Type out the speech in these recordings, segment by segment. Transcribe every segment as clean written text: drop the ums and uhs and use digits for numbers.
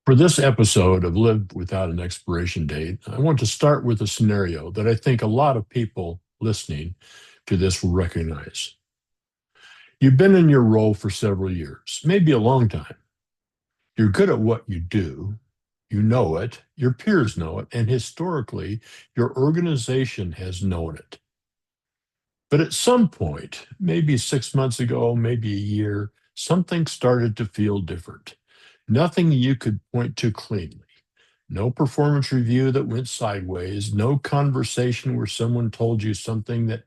For this episode of Live Without an Expiration Date, I want to start with a scenario that I think a lot of people listening to this will recognize. You've been in your role for several years, maybe a long time. You're good at what you do, you know it, your peers know it, and historically, your organization has known it. But at some point, maybe 6 months ago, maybe a year, something started to feel different. Nothing you could point to cleanly. No performance review that went sideways, no conversation where someone told you that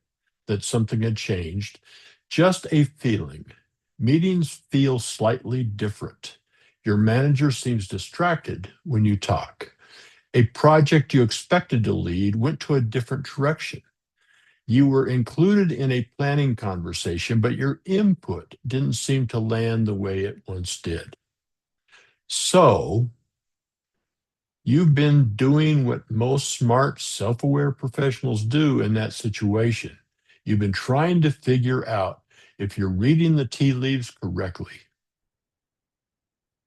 something had changed, just a feeling. Meetings feel slightly different. Your manager seems distracted when you talk. A project you expected to lead went to a different direction. You were included in a planning conversation, but your input didn't seem to land the way it once did. So, you've been doing what most smart, self aware professionals do in that situation. You've been trying to figure out if you're reading the tea leaves correctly.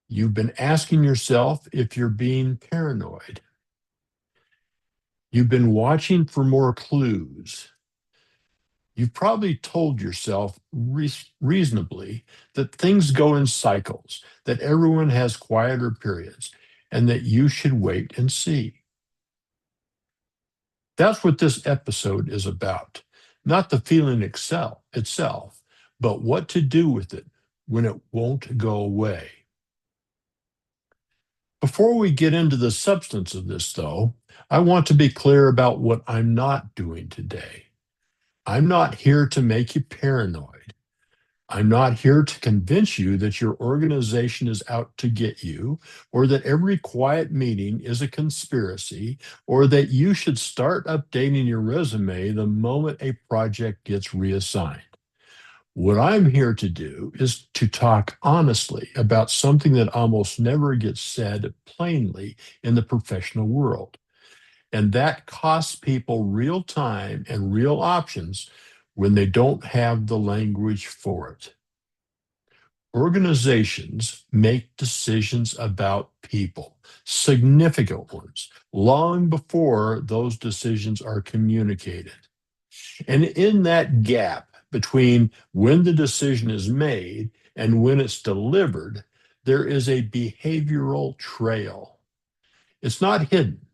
You've been asking yourself if you're being paranoid. You've been watching for more clues. You've probably told yourself reasonably that things go in cycles, that everyone has quieter periods, and that you should wait and see. That's what this episode is about. Not the feeling itself, but what to do with it when it won't go away. Before we get into the substance of this, though, I want to be clear about what I'm not doing today. I'm not here to make you paranoid. I'm not here to convince you that your organization is out to get you, or that every quiet meeting is a conspiracy, or that you should start updating your resume the moment a project gets reassigned. What I'm here to do is to talk honestly about something that almost never gets said plainly in the professional world. And that costs people real time and real options when they don't have the language for it. Organizations make decisions about people, significant ones, long before those decisions are communicated. And in that gap between when the decision is made and when it's delivered, there is a behavioral trail. It's not hidden.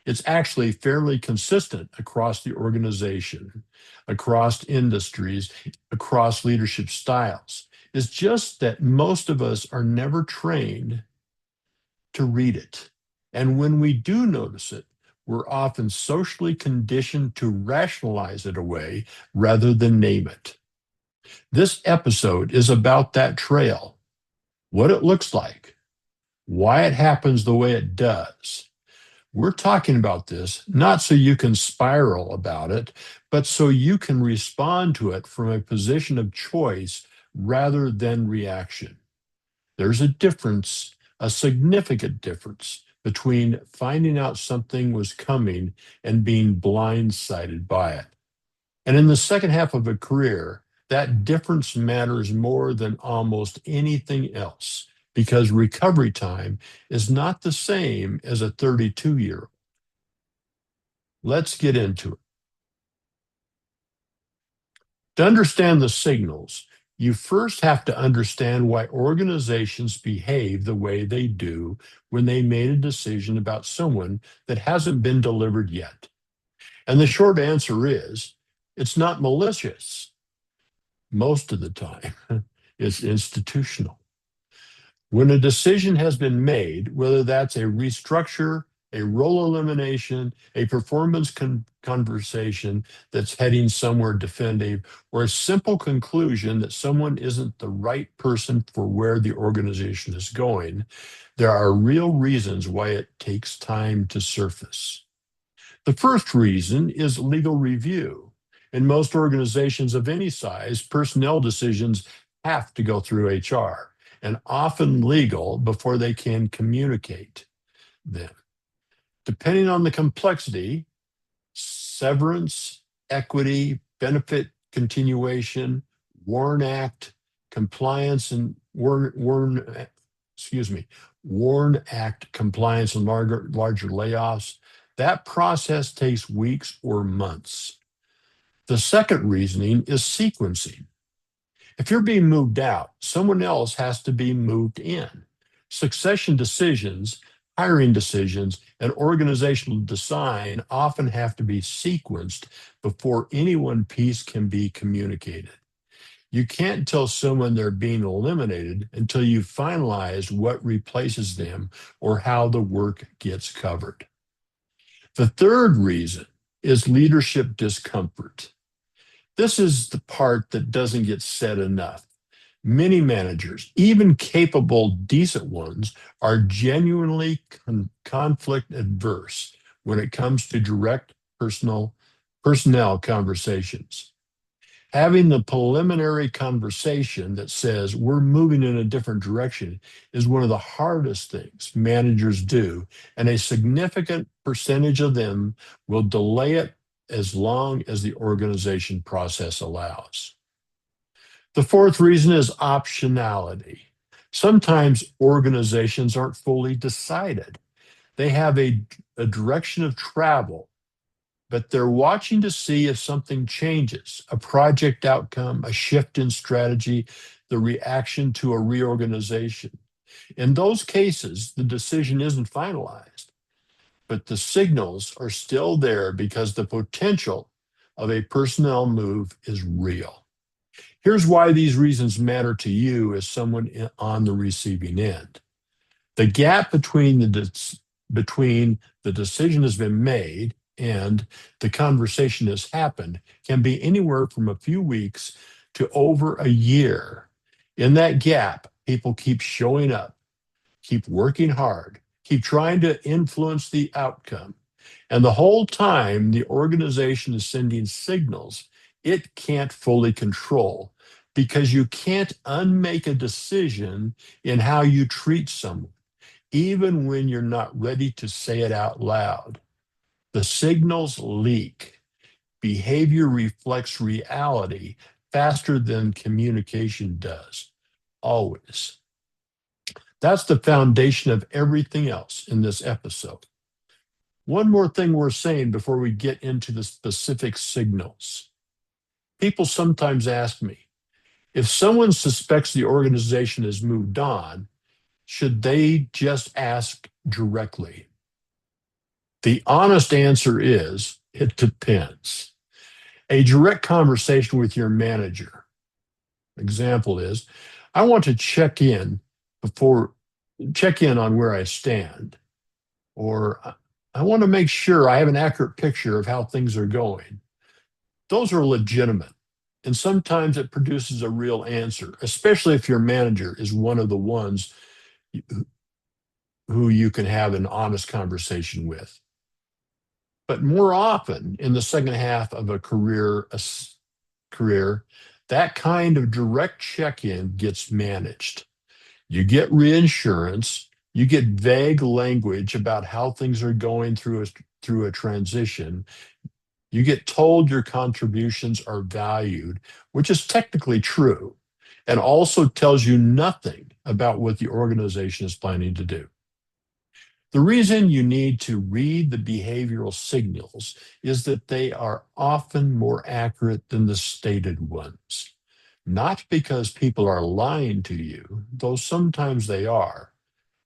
It's actually fairly consistent across the organization, across industries, across leadership styles. It's just that most of us are never trained to read it. And when we do notice it, we're often socially conditioned to rationalize it away rather than name it. This episode is about that trail, what it looks like, why it happens the way it does. We're talking about this not so you can spiral about it, but so you can respond to it from a position of choice rather than reaction. There's a difference, a significant difference between finding out something was coming and being blindsided by it. And in the second half of a career, that difference matters more than almost anything else because recovery time is not the same as a 32-year-old. Let's get into it. To understand the signals, you first have to understand why organizations behave the way they do when they made a decision about someone that hasn't been delivered yet. And the short answer is it's not malicious most of the time, it's institutional. When a decision has been made, whether that's a restructure, a role elimination, a performance conversation that's heading somewhere definitive, or a simple conclusion that someone isn't the right person for where the organization is going, there are real reasons why it takes time to surface. The first reason is legal review. In most organizations of any size, personnel decisions have to go through HR and often legal before they can communicate them. Depending on the complexity, severance, equity, benefit continuation, WARN Act, compliance and WARN, WARN Act compliance and larger layoffs, that process takes weeks or months. The second reasoning is sequencing. If you're being moved out, someone else has to be moved in. Succession decisions, hiring decisions, and organizational design often have to be sequenced before any one piece can be communicated. You can't tell someone they're being eliminated until you finalize what replaces them or how the work gets covered. The third reason is leadership discomfort. This is the part that doesn't get said enough. Many managers, even capable, decent ones, are genuinely conflict adverse when it comes to direct personnel conversations. Having the preliminary conversation that says we're moving in a different direction is one of the hardest things managers do, and a significant percentage of them will delay it as long as the organization process allows. The fourth reason is optionality. Sometimes organizations aren't fully decided. They have a direction of travel, but they're watching to see if something changes, a project outcome, a shift in strategy, the reaction to a reorganization. In those cases, the decision isn't finalized, but the signals are still there because the potential of a personnel move is real. Here's why these reasons matter to you as someone on the receiving end. The gap between the decision has been made and the conversation has happened can be anywhere from a few weeks to over a year. In that gap, people keep showing up, keep working hard, keep trying to influence the outcome. And the whole time, the organization is sending signals it can't fully control because you can't unmake a decision in how you treat someone, even when you're not ready to say it out loud. The signals leak. Behavior reflects reality faster than communication does, always. That's the foundation of everything else in this episode. One more thing we're saying before we get into the specific signals. People sometimes ask me, if someone suspects the organization has moved on, should they just ask directly? The honest answer is, it depends. A direct conversation with your manager. Example is, I want to check in on where I stand, or I want to make sure I have an accurate picture of how things are going. Those are legitimate. And sometimes it produces a real answer, especially if your manager is one of the ones who you can have an honest conversation with. But more often in the second half of a career, that kind of direct check-in gets managed. You get reinsurance, you get vague language about how things are going through a transition. You get told your contributions are valued, which is technically true, and also tells you nothing about what the organization is planning to do. The reason you need to read the behavioral signals is that they are often more accurate than the stated ones. Not because people are lying to you, though sometimes they are,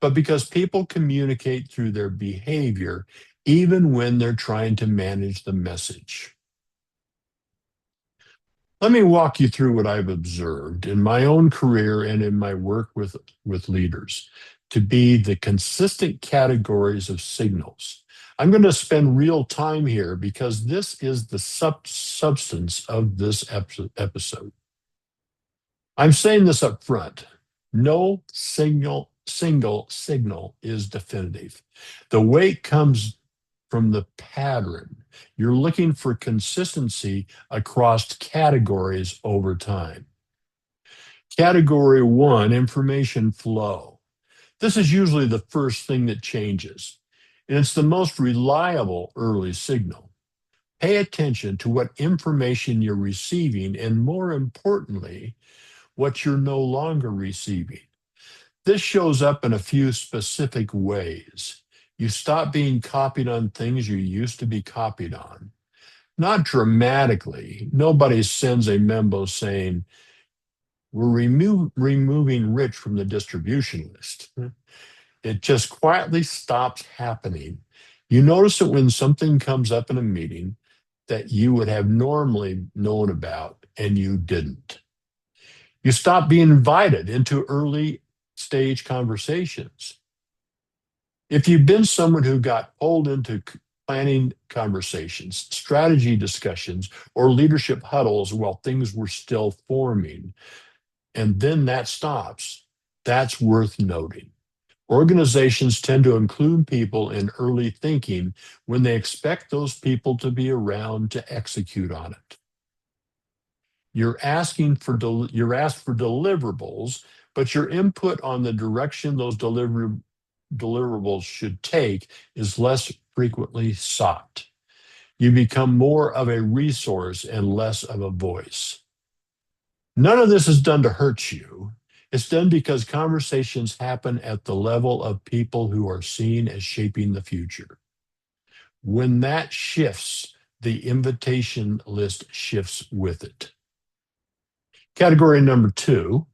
but because people communicate through their behavior even when they're trying to manage the message. Let me walk you through what I've observed in my own career and in my work with leaders to be the consistent categories of signals. I'm going to spend real time here because this is the substance of this episode. I'm saying this up front. No single signal is definitive. The weight comes from the pattern. You're looking for consistency across categories over time. Category one, information flow. This is usually the first thing that changes, and it's the most reliable early signal. Pay attention to what information you're receiving, and more importantly, what you're no longer receiving. This shows up in a few specific ways. You stop being copied on things you used to be copied on. Not dramatically. Nobody sends a memo saying, we're removing Rich from the distribution list. It just quietly stops happening. You notice it when something comes up in a meeting that you would have normally known about and you didn't. You stop being invited into early stage conversations. If you've been someone who got pulled into planning conversations, strategy discussions, or leadership huddles while things were still forming, and then that stops, that's worth noting. Organizations tend to include people in early thinking when they expect those people to be around to execute on it. You're you're asked for deliverables, but your input on the direction those deliverables should take is less frequently sought. You become more of a resource and less of a voice. None of this is done to hurt you. It's done because conversations happen at the level of people who are seen as shaping the future. When that shifts, the invitation list shifts with it. Category number 2,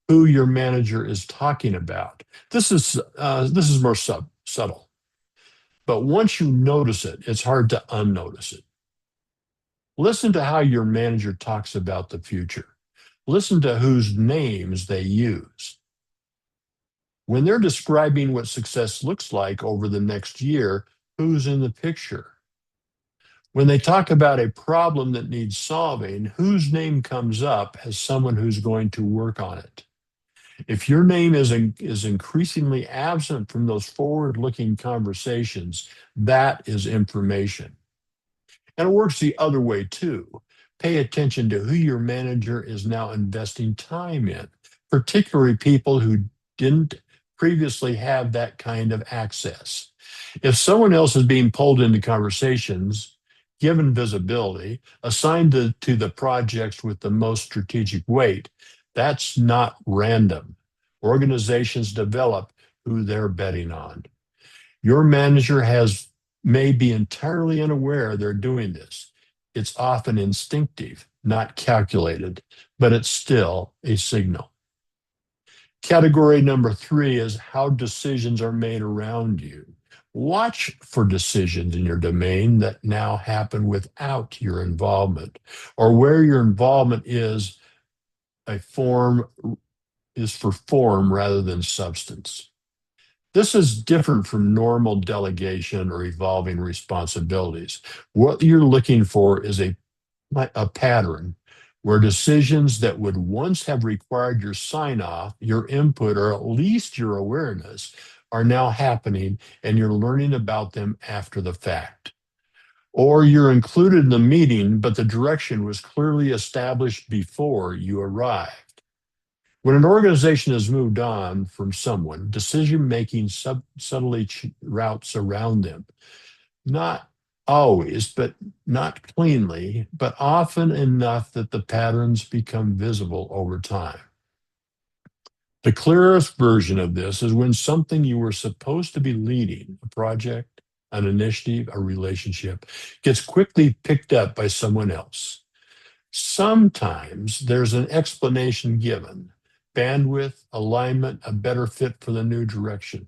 who your manager is talking about. This is more subtle, but once you notice it, it's hard to unnotice it. Listen to how your manager talks about the future. Listen to whose names they use. When they're describing what success looks like over the next year, who's in the picture? When they talk about a problem that needs solving, whose name comes up as someone who's going to work on it? If your name is increasingly absent from those forward-looking conversations, that is information. And it works the other way too. Pay attention to who your manager is now investing time in, particularly people who didn't previously have that kind of access. If someone else is being pulled into conversations, given visibility, assigned to the projects with the most strategic weight, that's not random. Organizations develop who they're betting on. Your manager may be entirely unaware they're doing this. It's often instinctive, not calculated, but it's still a signal. Category number 3 is how decisions are made around you. Watch for decisions in your domain that now happen without your involvement, or where your involvement is for form rather than substance. This is different from normal delegation or evolving responsibilities. What you're looking for is a pattern where decisions that would once have required your sign off, your input, or at least your awareness are now happening and you're learning about them after the fact. Or you're included in the meeting, but the direction was clearly established before you arrived. When an organization has moved on from someone, decision-making subtly routes around them. Not always, but not cleanly, but often enough that the patterns become visible over time. The clearest version of this is when something you were supposed to be leading, a project, an initiative, a relationship, gets quickly picked up by someone else. Sometimes there's an explanation given, bandwidth, alignment, a better fit for the new direction.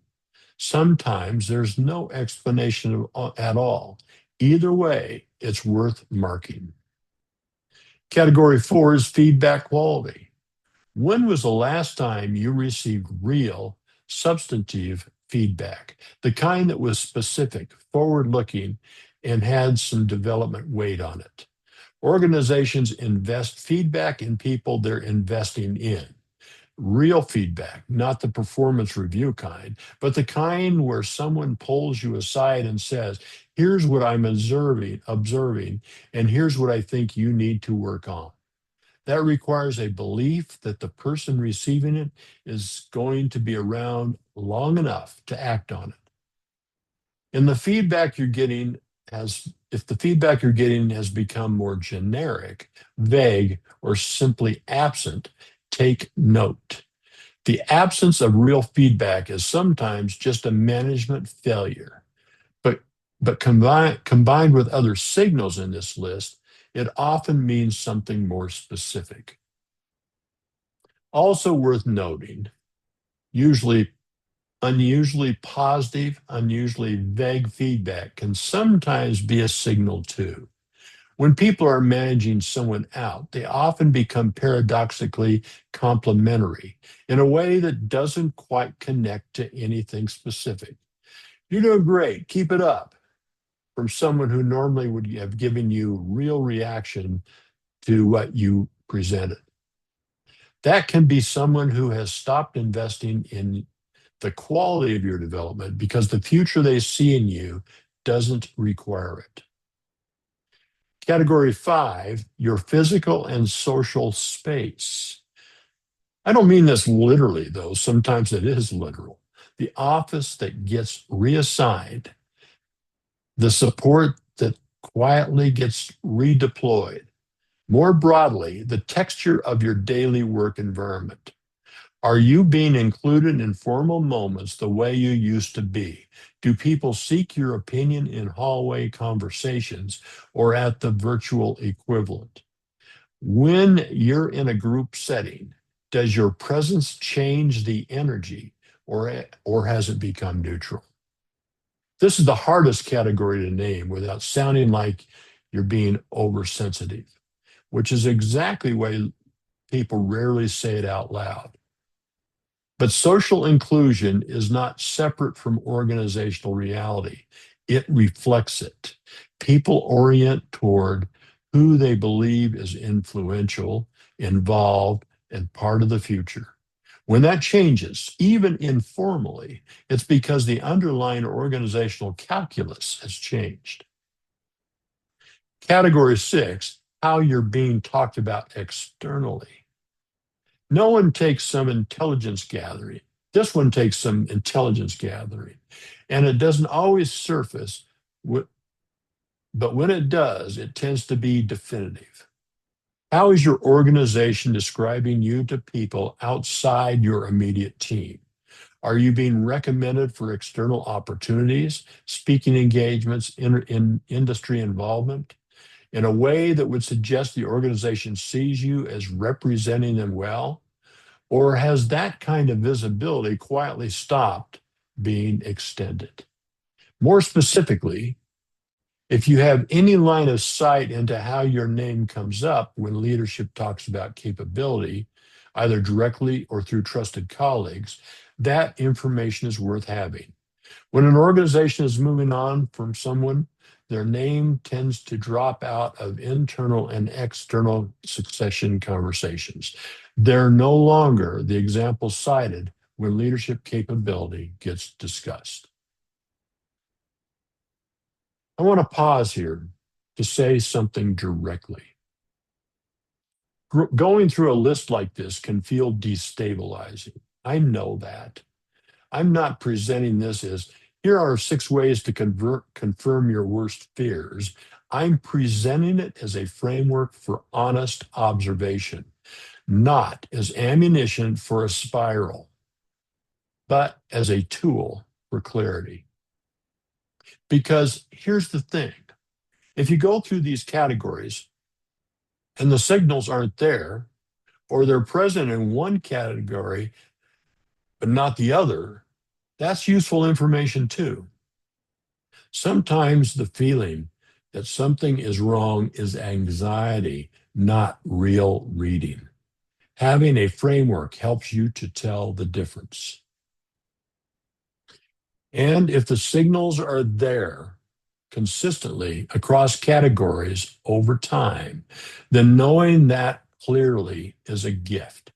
Sometimes there's no explanation at all. Either way, it's worth marking. Category 4 is feedback quality. When was the last time you received real, substantive feedback? The kind that was specific, forward-looking, and had some development weight on it. Organizations invest feedback in people they're investing in. Real feedback, not the performance review kind, but the kind where someone pulls you aside and says, here's what I'm observing, and here's what I think you need to work on. That requires a belief that the person receiving it is going to be around long enough to act on it. And the feedback you're getting if the feedback you're getting has become more generic, vague, or simply absent, take note. The absence of real feedback is sometimes just a management failure. But, but combined with other signals in this list, it often means something more specific. Also worth noting, usually unusually positive, unusually vague feedback can sometimes be a signal too. When people are managing someone out, they often become paradoxically complimentary in a way that doesn't quite connect to anything specific. You're doing great, keep it up, from someone who normally would have given you real reaction to what you presented. That can be someone who has stopped investing in the quality of your development because the future they see in you doesn't require it. Category 5, your physical and social space. I don't mean this literally, though. Sometimes it is literal. The office that gets reassigned, the support that quietly gets redeployed. More broadly, the texture of your daily work environment. Are you being included in formal moments the way you used to be? Do people seek your opinion in hallway conversations or at the virtual equivalent? When you're in a group setting, does your presence change the energy or has it become neutral? This is the hardest category to name without sounding like you're being oversensitive, which is exactly why people rarely say it out loud. But social inclusion is not separate from organizational reality. It reflects it. People orient toward who they believe is influential, involved, and part of the future. When that changes, even informally, it's because the underlying organizational calculus has changed. Category 6, how you're being talked about externally. No one takes some intelligence gathering. This one takes some intelligence gathering, and it doesn't always surface, but when it does, it tends to be definitive. How is your organization describing you to people outside your immediate team? Are you being recommended for external opportunities, speaking engagements, in industry involvement, in a way that would suggest the organization sees you as representing them well? Or has that kind of visibility quietly stopped being extended? More specifically, if you have any line of sight into how your name comes up when leadership talks about capability, either directly or through trusted colleagues, that information is worth having. When an organization is moving on from someone, their name tends to drop out of internal and external succession conversations. They're no longer the example cited when leadership capability gets discussed. I want to pause here to say something directly. Going through a list like this can feel destabilizing. I know that. I'm not presenting this as here are 6 ways to confirm your worst fears. I'm presenting it as a framework for honest observation, not as ammunition for a spiral, but as a tool for clarity. Because here's the thing, if you go through these categories and the signals aren't there, or they're present in one category but not the other, that's useful information too. Sometimes the feeling that something is wrong is anxiety, not real reading. Having a framework helps you to tell the difference. And if the signals are there consistently across categories over time, then knowing that clearly is a gift,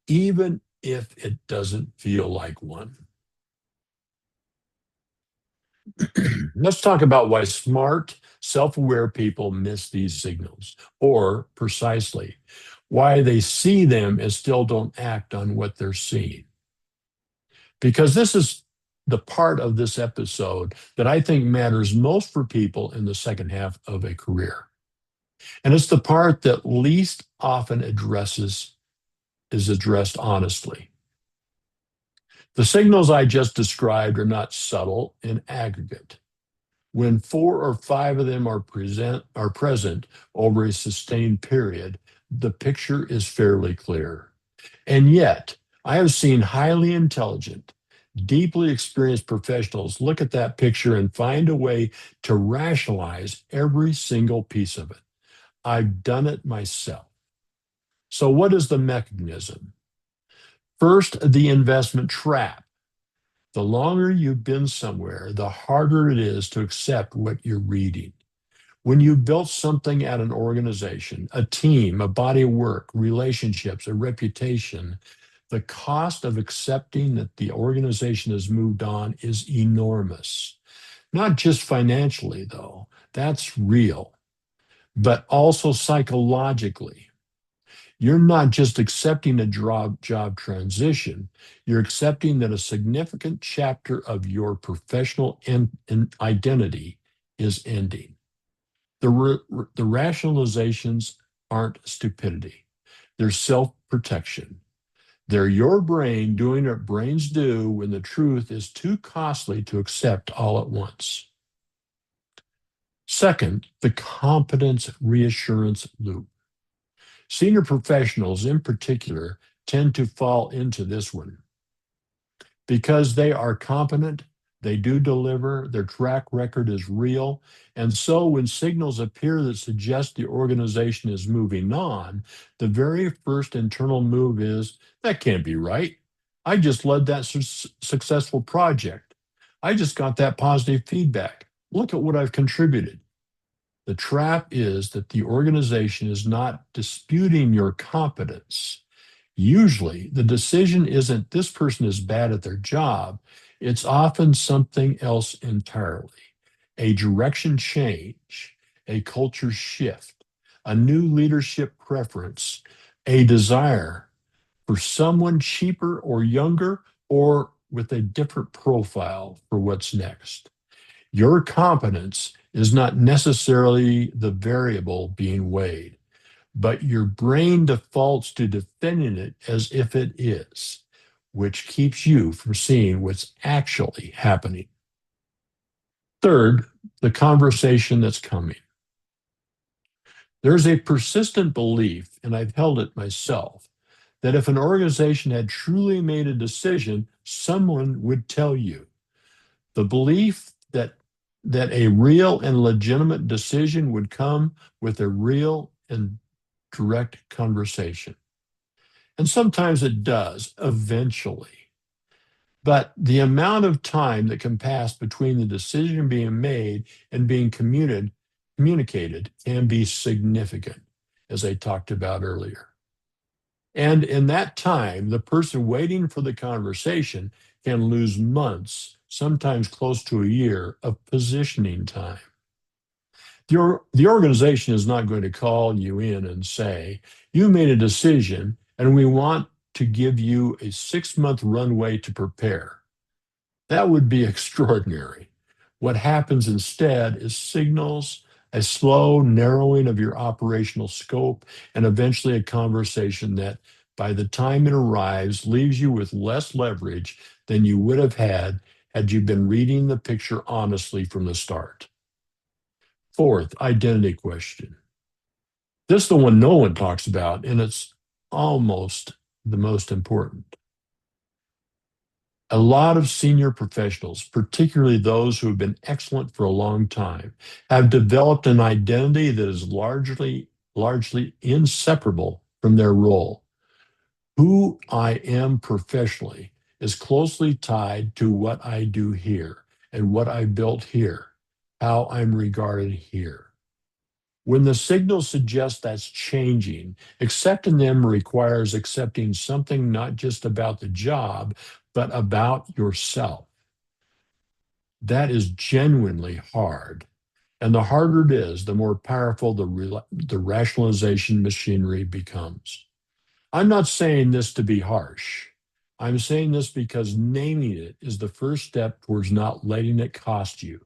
even if it doesn't feel like one. Let's talk about why smart, self aware people miss these signals, or precisely, why they see them and still don't act on what they're seeing. Because this is the part of this episode that I think matters most for people in the second half of a career. And it's the part that least often is addressed honestly. The signals I just described are not subtle in aggregate. When four or five of them are present over a sustained period, the picture is fairly clear. And yet, I have seen highly intelligent, deeply experienced professionals look at that picture and find a way to rationalize every single piece of it. I've done it myself. So, what is the mechanism? First, the investment trap. The longer you've been somewhere, the harder it is to accept what you're reading. When you built something at an organization, a team, a body of work, relationships, a reputation, the cost of accepting that the organization has moved on is enormous. Not just financially, though, that's real, but also psychologically. You're not just accepting a job transition, you're accepting that a significant chapter of your professional identity is ending. The rationalizations aren't stupidity, they're self protection. They're your brain doing what brains do when the truth is too costly to accept all at once. Second, the competence reassurance loop. Senior professionals, in particular, tend to fall into this one because they are competent, they do deliver, their track record is real. And so when signals appear that suggest the organization is moving on, the very first internal move is that can't be right. I just led that successful project. I just got that positive feedback. Look at what I've contributed. The trap is that the organization is not disputing your competence. Usually, the decision isn't this person is bad at their job, it's often something else entirely: a direction change, a culture shift, a new leadership preference, a desire for someone cheaper or younger or with a different profile for what's next. Your competence is not necessarily the variable being weighed, but your brain defaults to defending it as if it is, which keeps you from seeing what's actually happening. Third, the conversation that's coming. There's a persistent belief, and I've held it myself, that if an organization had truly made a decision, someone would tell you. The belief that a real and legitimate decision would come with a real and direct conversation. And sometimes it does eventually. But the amount of time that can pass between the decision being made and being communicated can be significant, as I talked about earlier. And in that time, the person waiting for the conversation can lose months, sometimes close to a year, of positioning time. The organization is not going to call you in and say, you made a decision and we want to give you a 6-month runway to prepare. That would be extraordinary. What happens instead is signals a slow narrowing of your operational scope and eventually a conversation that, by the time it arrives, leaves you with less leverage than you would have had you been reading the picture honestly from the start. Fourth, identity question. This is the one no one talks about, and it's almost the most important. A lot of senior professionals, particularly those who have been excellent for a long time, have developed an identity that is largely inseparable from their role. Who I am professionally is closely tied to what I do here and what I built here, how I'm regarded here. When the signals suggest that's changing, accepting them requires accepting something not just about the job, but about yourself. That is genuinely hard. And the harder it is, the more powerful the rationalization machinery becomes. I'm not saying this to be harsh. I'm saying this because naming it is the first step towards not letting it cost you.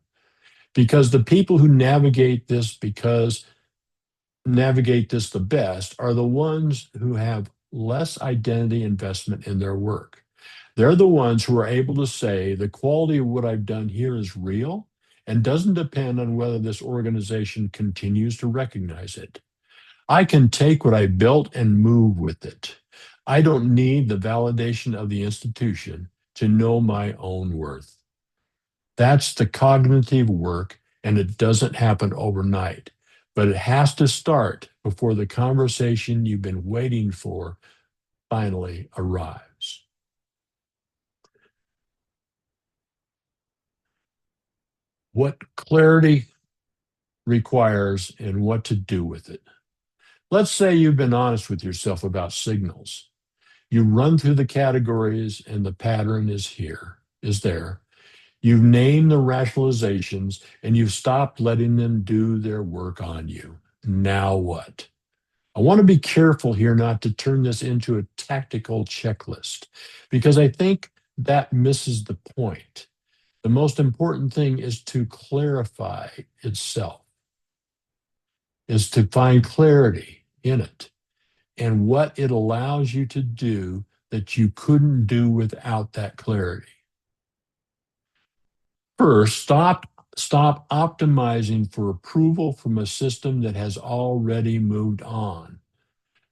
Because the people who navigate this the best are the ones who have less identity investment in their work. They're the ones who are able to say the quality of what I've done here is real and doesn't depend on whether this organization continues to recognize it. I can take what I built and move with it. I don't need the validation of the institution to know my own worth. That's the cognitive work, and it doesn't happen overnight, but it has to start before the conversation you've been waiting for finally arrives. What clarity requires and what to do with it. Let's say you've been honest with yourself about signals. You run through the categories and the pattern is there. You've named the rationalizations and you've stopped letting them do their work on you. Now what? I want to be careful here not to turn this into a tactical checklist because I think that misses the point. The most important thing is to clarify itself, is to find clarity in it and what it allows you to do that you couldn't do without that clarity. First, stop optimizing for approval from a system that has already moved on.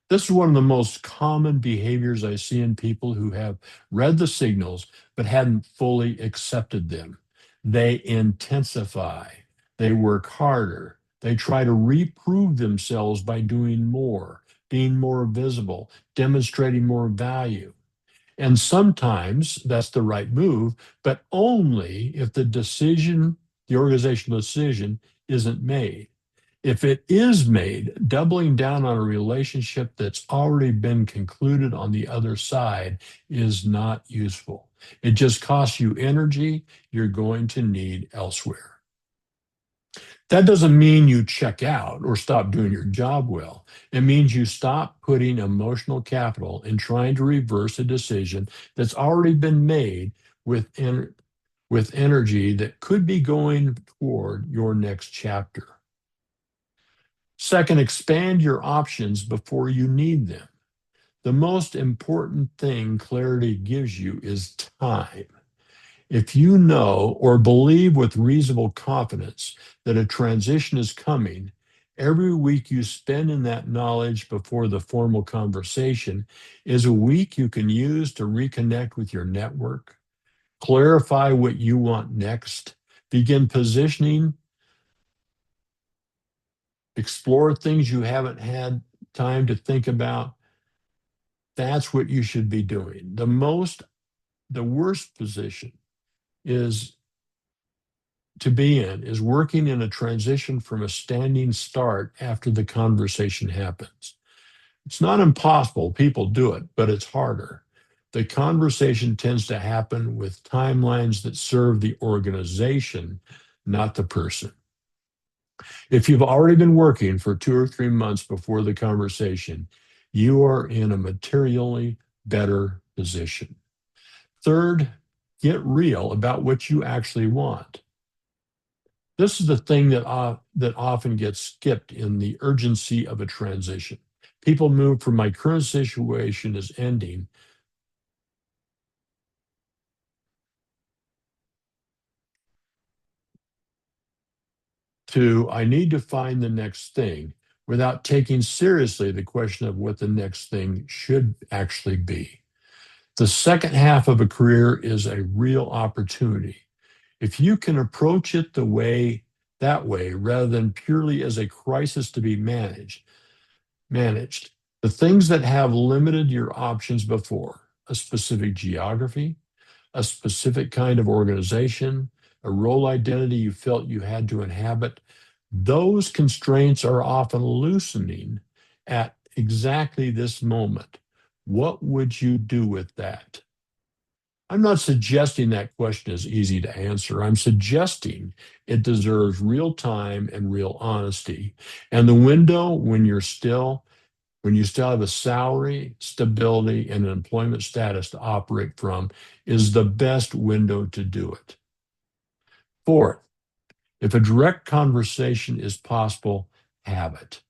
This is one of the most common behaviors I see in people who have read the signals but hadn't fully accepted them. They intensify, they work harder, they try to reprove themselves by doing more, being more visible, demonstrating more value. And sometimes that's the right move, but only if the organizational decision isn't made. If it is made, doubling down on a relationship that's already been concluded on the other side is not useful. It just costs you energy you're going to need elsewhere. That doesn't mean you check out or stop doing your job well. It means you stop putting emotional capital in trying to reverse a decision that's already been made with, with energy that could be going toward your next chapter. Second, expand your options before you need them. The most important thing clarity gives you is time. If you know or believe with reasonable confidence that a transition is coming, every week you spend in that knowledge before the formal conversation is a week you can use to reconnect with your network, clarify what you want next, begin positioning, explore things you haven't had time to think about. That's what you should be doing. The worst position is to be in is working in a transition from a standing start after the conversation happens. It's not impossible. People do it, but it's harder. The conversation tends to happen with timelines that serve the organization, not the person. If you've already been working for 2 or 3 months before the conversation, you are in a materially better position. Third, get real about what you actually want. This is the thing that often gets skipped in the urgency of a transition. People move from my current situation is ending to I need to find the next thing without taking seriously the question of what the next thing should actually be. The second half of a career is a real opportunity. If you can approach it that way rather than purely as a crisis to be managed. The things that have limited your options before, a specific geography, a specific kind of organization, a role identity you felt you had to inhabit, those constraints are often loosening at exactly this moment. What would you do with that? I'm not suggesting that question is easy to answer. I'm suggesting it deserves real time and real honesty. And the window when you still have a salary, stability, and an employment status to operate from is the best window to do it. Fourth, if a direct conversation is possible, have it.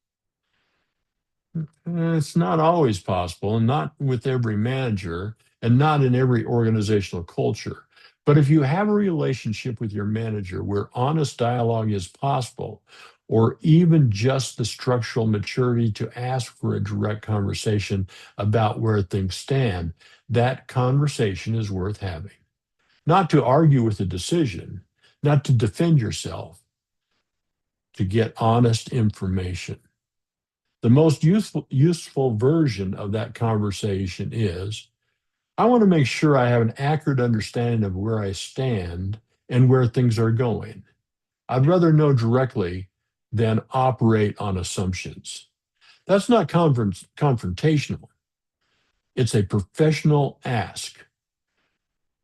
It's not always possible, and not with every manager, and not in every organizational culture. But if you have a relationship with your manager where honest dialogue is possible, or even just the structural maturity to ask for a direct conversation about where things stand, that conversation is worth having. Not to argue with the decision, not to defend yourself, to get honest information. The most useful version of that conversation is, I want to make sure I have an accurate understanding of where I stand and where things are going. I'd rather know directly than operate on assumptions. That's not confrontational. It's a professional ask.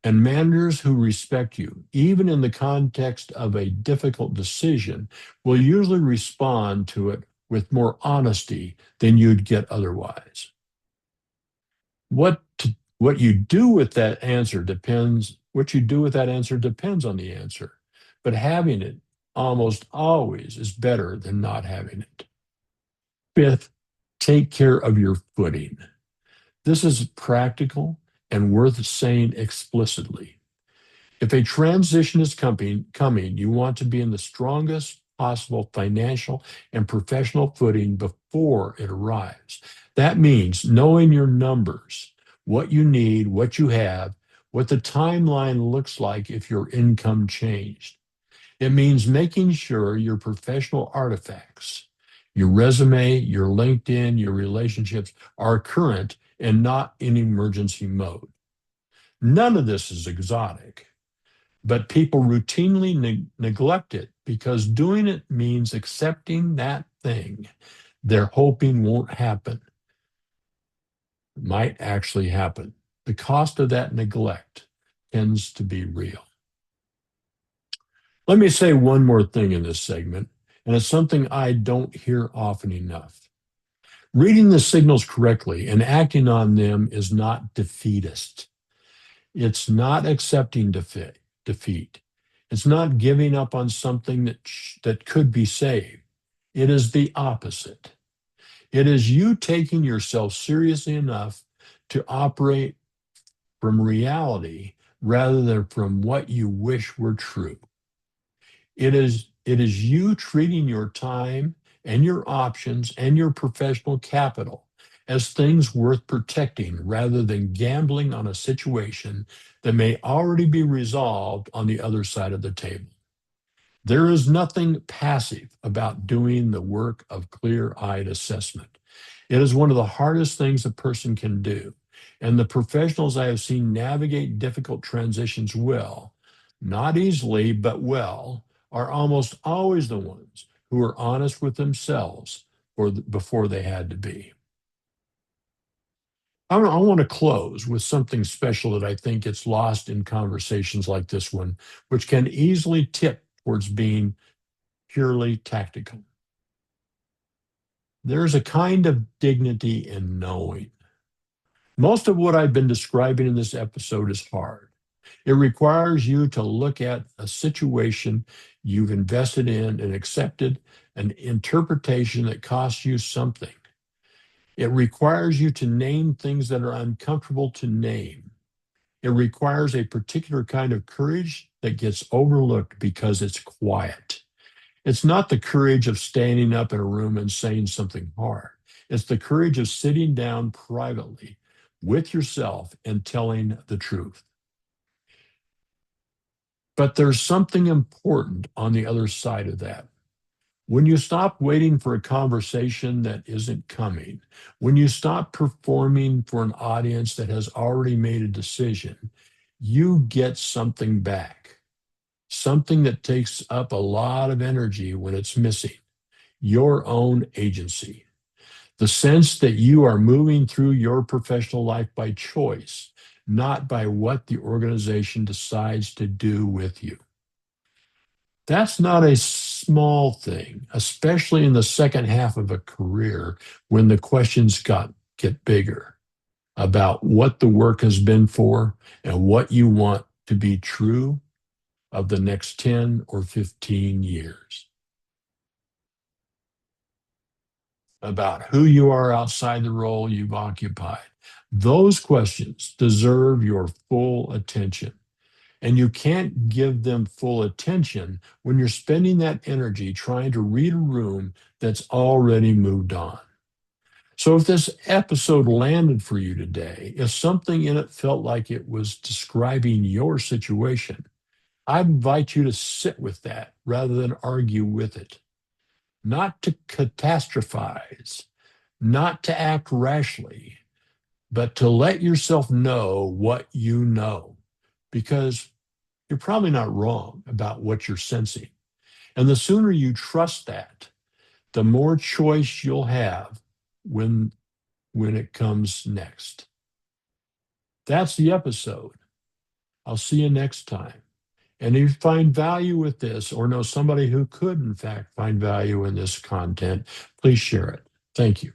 And managers who respect you, even in the context of a difficult decision, will usually respond to it with more honesty than you'd get otherwise. What you do with that answer depends, what you do with that answer depends on the answer. But having it almost always is better than not having it. Fifth, take care of your footing. This is practical and worth saying explicitly. If a transition is coming, you want to be in the strongest possible financial and professional footing before it arrives. That means knowing your numbers, what you need, what you have, what the timeline looks like if your income changed. It means making sure your professional artifacts, your resume, your LinkedIn, your relationships are current and not in emergency mode. None of this is exotic, but people routinely neglect it because doing it means accepting that thing they're hoping won't happen, might actually happen. The cost of that neglect tends to be real. Let me say one more thing in this segment, and it's something I don't hear often enough. Reading the signals correctly and acting on them is not defeatist. It's not accepting defeat. It's not giving up on something that could be saved. It is the opposite. It is you taking yourself seriously enough to operate from reality rather than from what you wish were true. It is you treating your time and your options and your professional capital as things worth protecting rather than gambling on a situation that may already be resolved on the other side of the table. There is nothing passive about doing the work of clear-eyed assessment. It is one of the hardest things a person can do. And the professionals I have seen navigate difficult transitions well, not easily, but well, are almost always the ones who are honest with themselves before they had to be. I want to close with something special that I think gets lost in conversations like this one, which can easily tip towards being purely tactical. There's a kind of dignity in knowing. Most of what I've been describing in this episode is hard. It requires you to look at a situation you've invested in and accepted an interpretation that costs you something. It requires you to name things that are uncomfortable to name. It requires a particular kind of courage that gets overlooked because it's quiet. It's not the courage of standing up in a room and saying something hard. It's the courage of sitting down privately with yourself and telling the truth. But there's something important on the other side of that. When you stop waiting for a conversation that isn't coming, when you stop performing for an audience that has already made a decision, you get something back, something that takes up a lot of energy when it's missing, your own agency, the sense that you are moving through your professional life by choice, not by what the organization decides to do with you. That's not a small thing, especially in the second half of a career when the questions get bigger about what the work has been for and what you want to be true of the next 10 or 15 years. About who you are outside the role you've occupied, Those questions deserve your full attention. And you can't give them full attention when you're spending that energy trying to read a room that's already moved on. So, if this episode landed for you today, if something in it felt like it was describing your situation, I'd invite you to sit with that rather than argue with it, not to catastrophize, not to act rashly, but to let yourself know what you know, because you're probably not wrong about what you're sensing. And the sooner you trust that, the more choice you'll have when it comes next. That's the episode. I'll see you next time. And if you find value with this or know somebody who could, in fact, find value in this content, please share it. Thank you.